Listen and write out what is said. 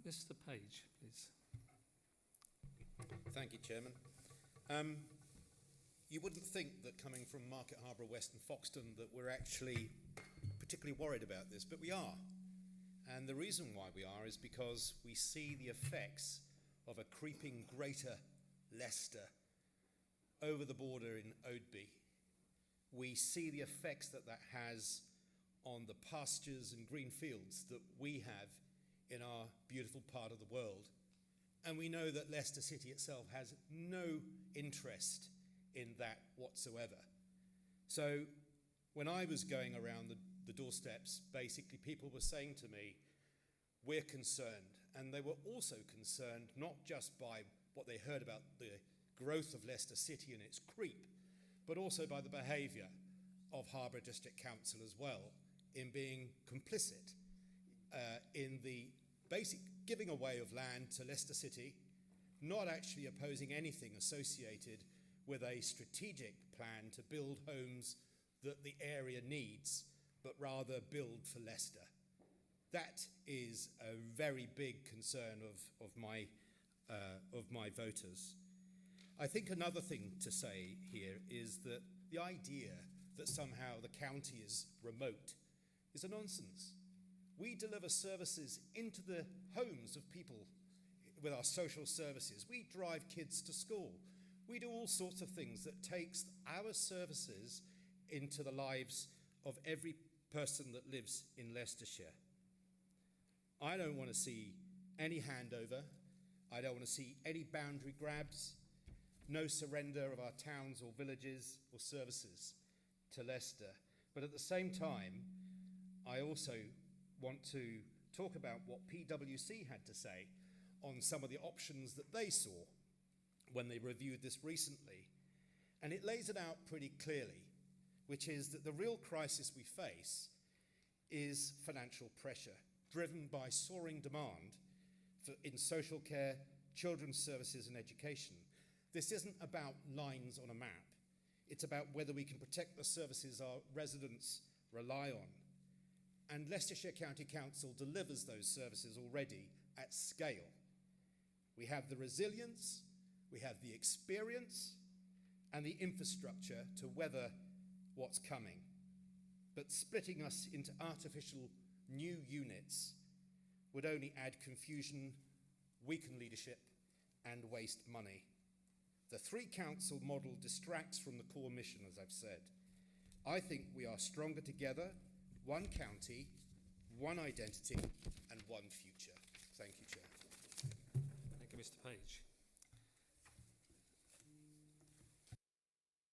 Mr. Page, please. Thank you, Chairman. You wouldn't think that coming from Market Harborough West and Foxton that we're actually particularly worried about this, but we are. And the reason why we are is because we see the effects of a creeping greater Leicester over the border in Oadby. We see the effects that that has on the pastures and green fields that we have in our beautiful part of the world. And we know that Leicester City itself has no interest in that whatsoever. So when I was going around the doorsteps, basically people were saying to me, we're concerned. And they were also concerned not just by what they heard about the growth of Leicester City and its creep, but also by the behaviour of Harborough District Council as well in being complicit in the basic giving away of land to Leicester City, not actually opposing anything associated with a strategic plan to build homes that the area needs, but rather build for Leicester. That is a very big concern of my voters. I think another thing to say here is that the idea that somehow the county is remote is a nonsense. We deliver services into the homes of people with our social services. We drive kids to school. We do all sorts of things that takes our services into the lives of every person that lives in Leicestershire. I don't want to see any handover. I don't want to see any boundary grabs, no surrender of our towns or villages or services to Leicester. But at the same time, I also want to talk about what PwC had to say on some of the options that they saw when they reviewed this recently. And it lays it out pretty clearly, which is that the real crisis we face is financial pressure, driven by soaring demand in social care, children's services and education. This isn't about lines on a map. It's about whether we can protect the services our residents rely on. And Leicestershire County Council delivers those services already at scale. We have the resilience, we have the experience and the infrastructure to weather what's coming. But splitting us into artificial new units would only add confusion, weaken leadership and waste money. The three council model distracts from the core mission, as I've said. I think we are stronger together, one county, one identity and one future. Thank you, Chair. Thank you, Mr. Page.